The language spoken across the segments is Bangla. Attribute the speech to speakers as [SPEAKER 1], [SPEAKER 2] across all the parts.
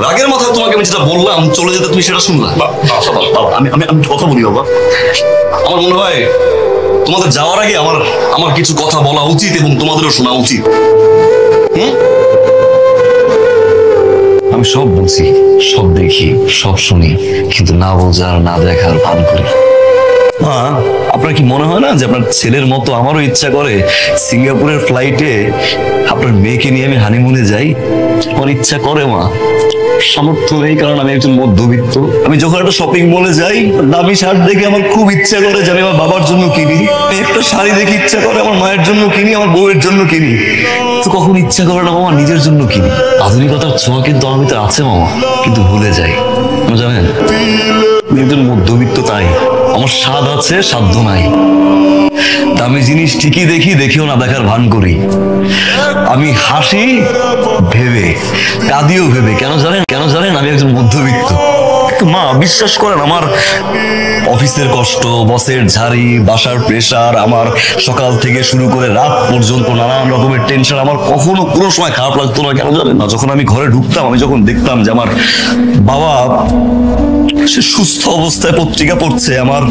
[SPEAKER 1] রাগের মাথায় তোমাকে আমি যেটা বললাম চলে যেতে তুমি সেটা শুনলা। আমি আমি আমি কথা বলি বাবা, আমার মনে হয় তোমাদের যাওয়ার আগে আমার আমার কিছু কথা বলা উচিত এবং তোমাদেরও শোনা উচিত। আমি সব বুঝি, সব দেখি, সব শুনি, কিন্তু না বোঝার না দেখার ভান করি। মা, আপনার কি মনে হয় না যে আপনার ছেলের মতো আমারও ইচ্ছা করে সিঙ্গাপুরের ফ্লাইটে আপনার মেয়েকে নিয়ে আমি হানিমুনে যাই? আমার ইচ্ছা করে মা, সামর্থ্য নেই কারণ আমি একজন মধ্যবিত্ত। আমি যখন একটা শপিং মলে যাই দামি শার্ট দেখে আমার খুব ইচ্ছা করে যে আমি আমার বাবার জন্য কিনি, একটা শাড়ি দেখে ইচ্ছা করে আমার মায়ের জন্য কিনি, আমার বউয়ের জন্য কিনি, তো কখন ইচ্ছা করে না মামা নিজের জন্য কিনি। আধুনিকতার ছোঁয়া কিন্তু আমার ভিতরে আছে মামা, কিন্তু ভুলে যাই। জানেন আমি একজন মধ্যবিত্ত, তাই আমার স্বাদ আছে সাধ্য নাই। দামি জিনিস ঠিকই দেখি, দেখেও না দেখার ভান করি। আমি হাসি ভেবে, কাঁদিও ভেবে। কেন জানেন আমি একজন মধ্যবিত্ত। মা বিশ্বাস করেন, আমার অফিসের কষ্ট, বসের ঝাড়ি, বাসার প্রেসার, আমার সকাল থেকে শুরু করে রাত পর্যন্ত নানান রকমের টেনশন, আমার কখনো কোনো সময় খারাপ লাগতো না। কেন জানেন না, যখন আমি ঘরে ঢুকতাম, আমি যখন দেখতাম যে আমার বাবা সে সুস্থ অবস্থায় পত্রিকা পড়ছে, আমার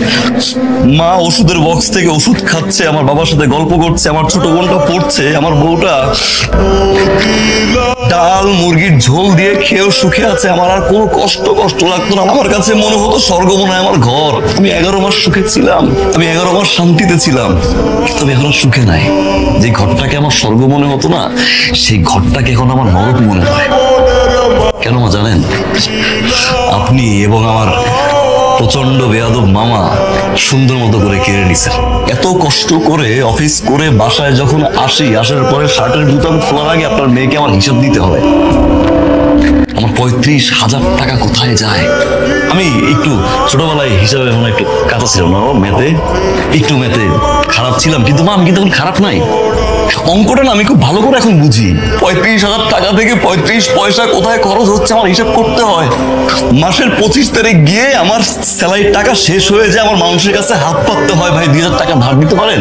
[SPEAKER 1] মা ওষুধের বক্স থেকে ওষুধ খাচ্ছে, আমার বাবার সাথে গল্প করছে, আমার ছোট বোনটা পড়ছে, আমার বউটা ডাল মুরগির ঝোল দিয়ে খেয়েও সুখে আছে, আমার আর কোনো কষ্ট লাগতো না। আমার কাছে মনে হতো স্বর্গ মনে হয় আমার ঘর। আমি 11 মাস সুখে ছিলাম, আমি 11 মাস শান্তিতে ছিলাম, কিন্তু আমি এখন সুখে নাই। যে ঘরটাকে আমার স্বর্গ মনে হতো না, সেই ঘরটাকে এখন আমার নরক মনে হয়। কেন মা জানেন? আপনি এবং আমার প্রচন্ড বেয়াদব মামা সুন্দর মতো করে কেড়ে নিছেন। এত কষ্ট করে অফিস করে বাসায় যখন আসার পরে শার্টের বুতাম খোলার আগে আপনার মেয়েকে আমার হিসাব দিতে হয়। আমার 35,000 টাকা কোথায় যায়? আমি একটু ছোটবেলায় হিসাবে মনে একটু কাঁচা ছিলাম না, মেতে খারাপ ছিলাম, কিন্তু মা আমি কিন্তু এখন খারাপ নাই। অঙ্কটা না আমি খুব ভালো করে এখন বুঝি। 35,000 টাকা থেকে 35 পয়সা কোথায় খরচ হচ্ছে আমার হিসাব করতে হয়। মাসের 25 তারিখ গিয়ে আমার স্যালারির টাকা শেষ হয়ে যায়, আমার মানুষের কাছে হাত পাততে হয়, ভাই 2,000 টাকা ধার দিতে পারেন,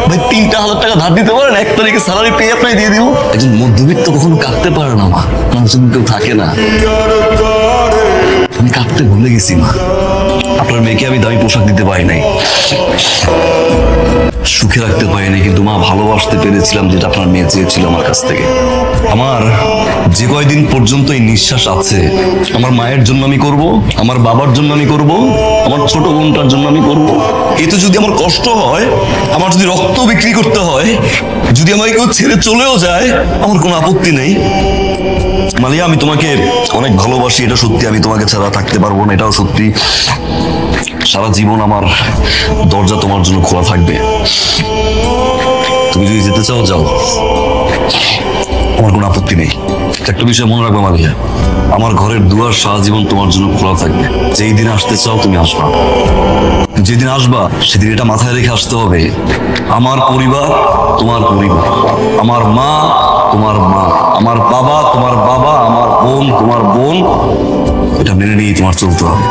[SPEAKER 1] ভাই 3,000 টাকা ধার দিতে পারেন, 1 তারিখে স্যালারি পেয়ে আপনাকে দিয়ে দিব। একজন মধ্যবিত্ত কখনো কাঁদতে পারে না মা, মানুষের কেউ থাকে না। আমি কাঁদতে ভুলে গেছি মা। আপনার মেয়েকে আমি দামি পোশাক দিতে পারি নাই, সুখে রাখতে পারি নাই, কিন্তু মা ভালোবাসতে পেরেছিলাম যেটা আপনার মেয়ে চেয়েছিল আমার কাছ থেকে। আমার যে কয়দিন পর্যন্ত এই নিঃশ্বাস আছে, আমার মায়ের জন্য আমি করব, আমার বাবার জন্য আমি করব, আমার ছোট বোনটার জন্য আমি করব। এতে যদি আমার কষ্ট হয়, আমার যদি রক্ত বিক্রি করতে হয়, যদি আমাকে কেউ ছেড়ে চলেও যায়, আমার কোনো আপত্তি নেই। মালিয়া, আমি তোমাকে অনেক ভালোবাসি, এটা সত্যি। আমি তোমাকে ছাড়া থাকতে পারবো না, এটাও সত্যি। সারা জীবন আমার দরজা তোমার জন্য খোলা থাকবে। তুমি যদি যেতে চাও যাও, আমার কোনো আপত্তি নেই। একটা বিষয় মনে রাখবে মালিয়া, আমার ঘরের দুয়ার সারা জীবন তোমার জন্য খোলা থাকবে। যেই দিন আসতে চাও তুমি আসবা, যেদিন আসবা সেদিন এটা মাথায় রেখে আসতে হবে, আমার পরিবার তোমার পরিবার, আমার মা তোমার মা, আমার বাবা তোমার বাবা, আমার বোন তোমার বোন। এটা মেনে নিয়েই তোমার চলতে হবে।